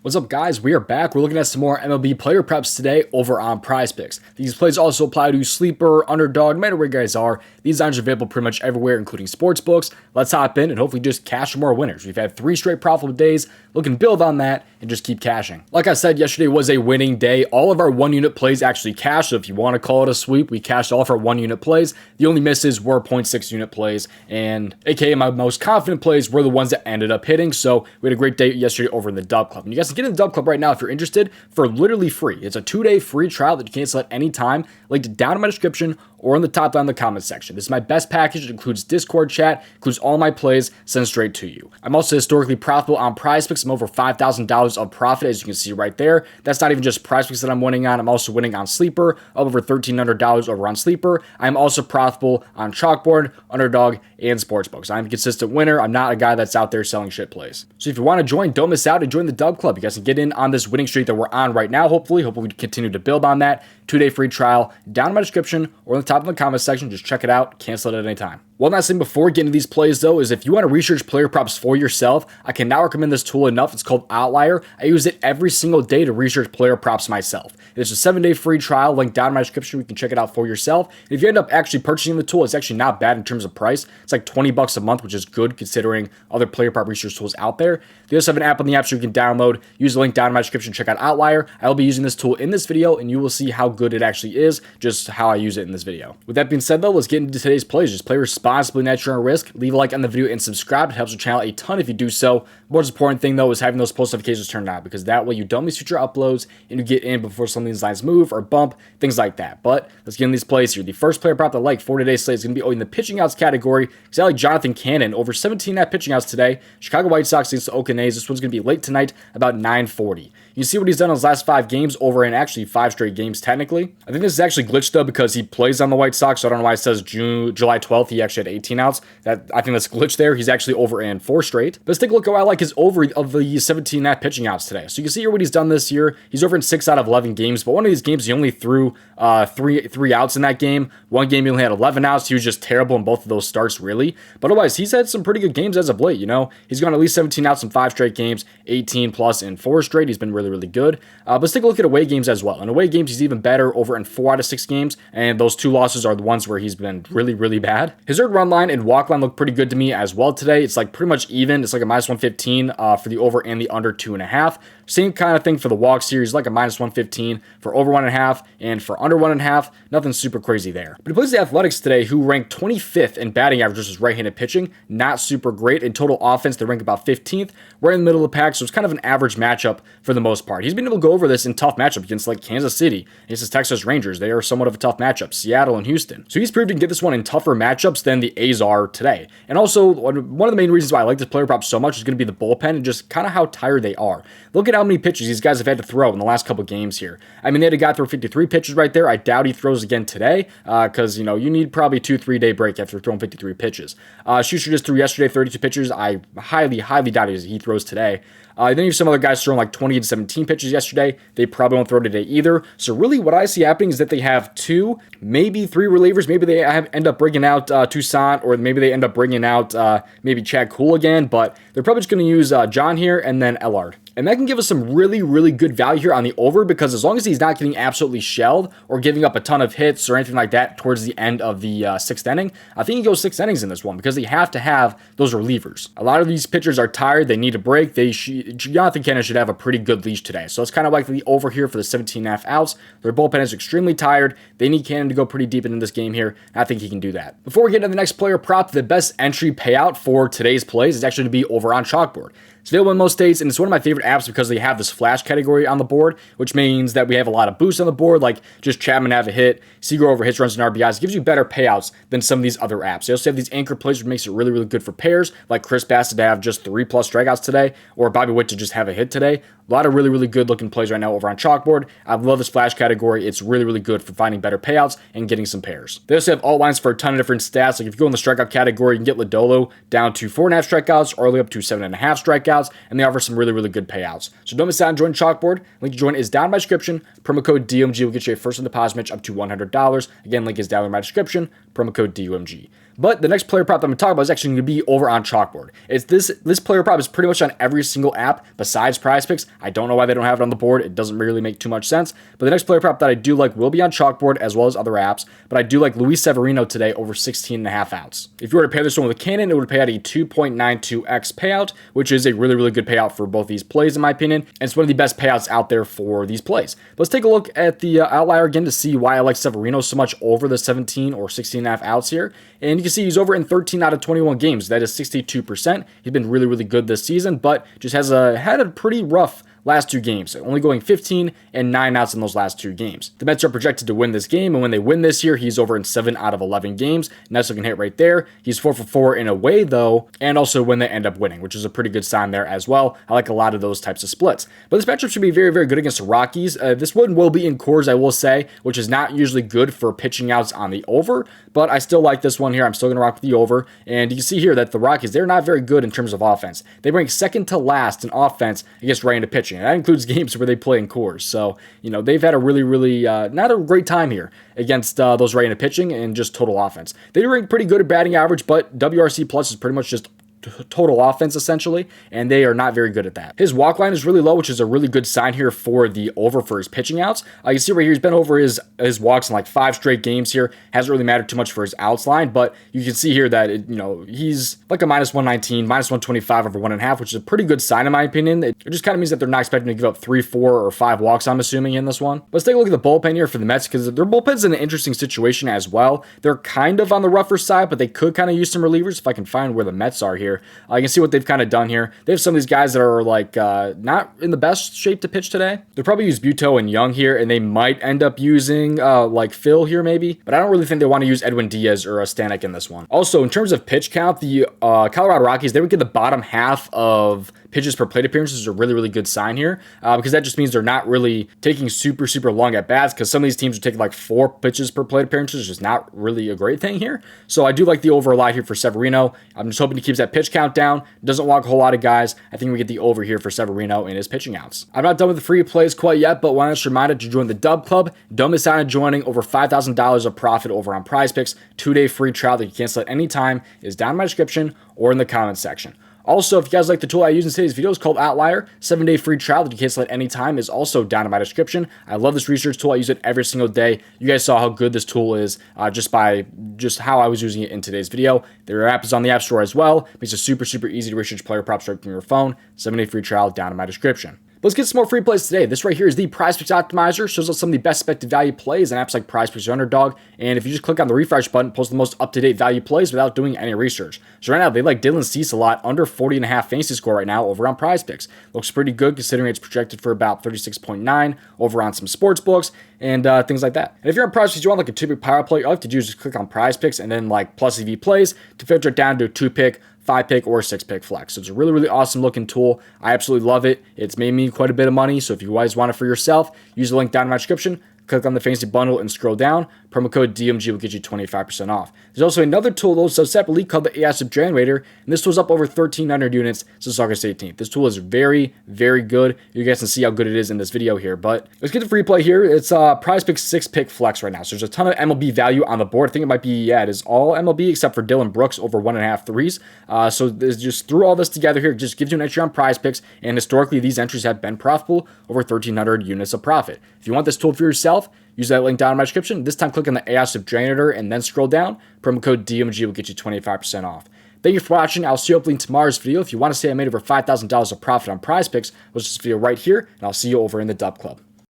What's up, guys? We are back. We're looking at some more MLB player preps today over on Prizepicks. These plays also apply to sleeper, underdog, no matter where you guys are. These lines are available pretty much everywhere, including sports books. Let's hop in and hopefully just cash some more winners. We've had 3 straight profitable days. Looking to build on that and just keep cashing. Like I said, yesterday was a winning day. All of our 1-unit plays actually cashed. So if you want to call it a sweep, we cashed all of our 1-unit plays. The only misses were 0.6-unit plays, and aka my most confident plays were the ones that ended up hitting. So we had a great day yesterday over in the DubClub. And you guys can get in the DubClub right now if you're interested for literally free. It's a 2-day free trial that you can cancel at any time. Linked down in my description or in the top down in the comment section. This is my best package. It includes Discord chat, includes all my plays, sent straight to you. I'm also historically profitable on Prizepicks. I'm over $5,000 of profit, as you can see right there. That's not even just Prizepicks that I'm winning on. I'm also winning on Sleeper, up over $1,300 over on Sleeper. I'm also profitable on Chalkboard, Underdog, and Sportsbooks. I'm a consistent winner. I'm not a guy that's out there selling shit plays. So if you want to join, don't miss out and join the DubClub. You guys can get in on this winning streak that we're on right now, hopefully we continue to build on that. 2-day free trial down in my description or in the top of the comment section. Just check it out. Cancel it at any time. One last thing before getting to these plays, though, is if you want to research player props for yourself, I cannot recommend this tool enough. It's called Outlier. I use it every single day to research player props myself. It's a 7-day free trial, link down in my description. You can check it out for yourself. And if you end up actually purchasing the tool, it's actually not bad in terms of price. It's like $20 a month, which is good considering other player prop research tools out there. They also have an app on the App Store you can download. Use the link down in my description. Check out Outlier. I will be using this tool in this video, and you will see how good it actually is, just how I use it in this video. With that being said, though, let's get into today's plays. Just play responsibly, at your own risk. Leave a like on the video and subscribe. It helps the channel a ton if you do so. The most important thing, though, is having those post notifications turned on, because that way you don't miss future uploads and you get in before some of these lines move or bump, things like that. But let's get in these plays here. The first player prop that I like for today's slate is going to be in the pitching outs category, because I like Jonathan Cannon over 17.5 pitching outs today. Chicago White Sox against the Oakland A's. This one's going to be late tonight, about 9:40. You can see what he's done in his last 5 games over in actually 5 straight games, technically. I think this is actually glitched, though, because he plays on the White Sox, so I don't know why it says July 12th. He actually had 18 outs. I think that's glitched there. He's actually over in 4 straight. But let's take a look at what I like his over of the 17.5 pitching outs today. So you can see here what he's done this year. He's over in 6 out of 11 games, but one of these games he only threw three outs in that game. One game he only had 11 outs. He was just terrible in both of those starts, really. But otherwise, he's had some pretty good games as of late, you know. He's gone at least 17 outs in 5 straight games, 18 plus in 4 straight. He's been really, really good. But let's take a look at away games as well. In away games, he's even better over in 4 out of 6 games, and those 2 losses are the ones where he's been really, really bad. His earned run line and walk line look pretty good to me as well today. It's like pretty much even. It's like a minus 115 for the over and the under 2.5. Same kind of thing for the walk series, like a minus 115 for over 1.5 and for under 1.5. Nothing super crazy there. But he plays the Athletics today, who ranked 25th in batting average versus right-handed pitching. Not super great. In total offense, they rank about 15th, right in the middle of the pack, so it's kind of an average matchup for the most part. He's been able to go over this in tough matchups against like Kansas City, against the Texas Rangers. They are somewhat of a tough matchup. Seattle and Houston. So he's proved he can get this one in tougher matchups than the A's are today. And also, one of the main reasons why I like this player prop so much is going to be the bullpen and just kind of how tired they are. Look at how many pitches these guys have had to throw in the last couple games here. I mean, they had a guy throw 53 pitches right there. I doubt he throws again today because, you know, you need probably 2-3 day break after throwing 53 pitches. Schuster just threw yesterday 32 pitches. I highly doubt he throws today. Then you have some other guys throwing like 20 to 17 pitches yesterday. They probably won't throw today either. So really what I see happening is that they have 2, maybe 3 relievers. Maybe they end up bringing out Toussaint, or maybe they end up bringing out maybe Chad Kuhl again. But they're probably just going to use John here and then Ellard. And that can give us some really, really good value here on the over, because as long as he's not getting absolutely shelled or giving up a ton of hits or anything like that towards the end of the 6th inning, I think he goes 6 innings in this one, because they have to have those relievers. A lot of these pitchers are tired. They need a break. Jonathan Cannon should have a pretty good leash today. So it's kind of like the over here for the 17.5 outs. Their bullpen is extremely tired. They need Cannon to go pretty deep into this game here. I think he can do that. Before we get into the next player prop, the best entry payout for today's plays is actually to be over on Chalkboard. It's available in most states, and it's one of my favorite apps because they have this flash category on the board, which means that we have a lot of boosts on the board, like just Chapman have a hit, Seager over hits, runs, and RBIs. It gives you better payouts than some of these other apps. They also have these anchor plays, which makes it really, really good for pairs, like Chris Bassett to have just 3+ strikeouts today, or Bobby Witt to just have a hit today. A lot of really, really good looking plays right now over on Chalkboard. I love this flash category. It's really, really good for finding better payouts and getting some pairs. They also have alt lines for a ton of different stats. Like if you go in the strikeout category, you can get Lodolo down to 4.5 strikeouts or all the way up to 7.5 strikeouts, and they offer some really, really good payouts. So don't miss out on joining Chalkboard. Link to join is down in my description. Promo code DOMG will get you a first deposit match up to $100. Again, link is down in my description. Promo code DOMG. But the next player prop that I'm going to talk about is actually going to be over on Chalkboard. It's this player prop is pretty much on every single app besides Prizepicks. I don't know why they don't have it on the board. It doesn't really make too much sense. But the next player prop that I do like will be on Chalkboard as well as other apps. But I do like Severino today over 16.5 outs. If you were to pair this one with a cannon, it would pay out a 2.92x payout, which is a really, really good payout for both these plays in my opinion. And it's one of the best payouts out there for these plays. But let's take a look at the outlier again to see why I like Severino so much over the 17 or 16.5 outs here. And you can see he's over in 13 out of 21 games. That is 62%. He's been really, really good this season, but just had a pretty rough last 2 games, only going 15 and 9 outs in those last 2 games. The Mets are projected to win this game, and when they win this year, he's over in 7 out of 11 games. Nice looking hit right there. He's 4 for 4 in a way, though, and also when they end up winning, which is a pretty good sign there as well. I like a lot of those types of splits. But this matchup should be very, very good against the Rockies. This one will be in cores, I will say, which is not usually good for pitching outs on the over, but I still like this one here. I'm still going to rock with the over. And you can see here that the Rockies, they're not very good in terms of offense. They rank second to last in offense against right-handed pitching. And that includes games where they play in cores. So, they've had a really, really not a great time here against those right-handed pitching and just total offense. They rank pretty good at batting average, but WRC plus is pretty much just total offense essentially, and they are not very good at that. His walk line is really low, which is a really good sign here for the over for his pitching outs. You can see right here he's been over his walks in like 5 straight games here. Hasn't really mattered too much for his outs line, but you can see here that he's like a -119, -125 over 1.5, which is a pretty good sign in my opinion. It just kind of means that they're not expecting to give up 3, 4, or 5 walks, I'm assuming, in this one. Let's take a look at the bullpen here for the Mets, because their bullpen's in an interesting situation as well. They're kind of on the rougher side, but they could kind of use some relievers if I can find where the Mets are here. You can see what they've kind of done here. They have some of these guys that are like not in the best shape to pitch today. They'll probably use Buto and Young here, and they might end up using like Phil here maybe, but I don't really think they want to use Edwin Diaz or Stanek in this one. Also, in terms of pitch count, the Colorado Rockies, they would get the bottom half of pitches per plate appearances is a really, really good sign here because that just means they're not really taking super, super long at bats, because some of these teams are taking like 4 pitches per plate appearances, which is not really a great thing here. So I do like the over a lot here for Severino. I'm just hoping he keeps that pitch count down. Doesn't walk a whole lot of guys. I think we get the over here for Severino in his pitching outs. I'm not done with the free plays quite yet, but want to remind you to join the DubClub. Don't miss out on joining. Over $5,000 of profit over on Prizepicks. 2-day free trial that you cancel at any time is down in my description or in the comments section. Also, if you guys like the tool I use in today's video, it's called Outlier. 7-day free trial that you cancel at any time is also down in my description. I love this research tool. I use it every single day. You guys saw how good this tool is just how I was using it in today's video. Their app is on the App Store as well. Makes it super, super easy to research player props right from your phone. 7-day free trial down in my description. Let's get some more free plays today. This right here is the Prizepicks Optimizer. Shows us some of the best expected value plays and apps like Prizepicks or Underdog. And if you just click on the refresh button, post the most up-to-date value plays without doing any research. So right now, they like Dylan Cease a lot, under 40.5 fantasy score right now over on Prizepicks. Looks pretty good considering it's projected for about 36.9 over on some sports books and things like that. And if you're on Prizepicks, you want like a 2-pick power play, all you have to do is just click on Prizepicks and then like plus EV plays to filter it down to a 2-pick, 5-pick, or 6-pick flex. So it's a really, really awesome looking tool. I absolutely love it. It's made me quite a bit of money. So if you guys want it for yourself, use the link down in my description. Click on the fantasy bundle and scroll down. Promo code DOMG will get you 25% off. There's also another tool though, so separately, called the AI Sub Generator, and this tool's up over 1,300 units since August 18th. This tool is very, very good. You guys can see how good it is in this video here, but let's get the free play here. It's Prizepicks 6-pick flex right now. So there's a ton of MLB value on the board. I think it might be, it is all MLB except for Dylan Brooks over 1.5 threes. So just threw all this together here, just gives you an entry on Prizepicks, and historically these entries have been profitable, over 1,300 units of profit. If you want this tool for yourself, use that link down in my description. This time, click on the AI Sub Generator and then scroll down. Promo code DOMG will get you 25% off. Thank you for watching. I'll see you hopefully in tomorrow's video. If you want to say I made over $5,000 of profit on Prizepicks, watch this video right here, and I'll see you over in the DubClub.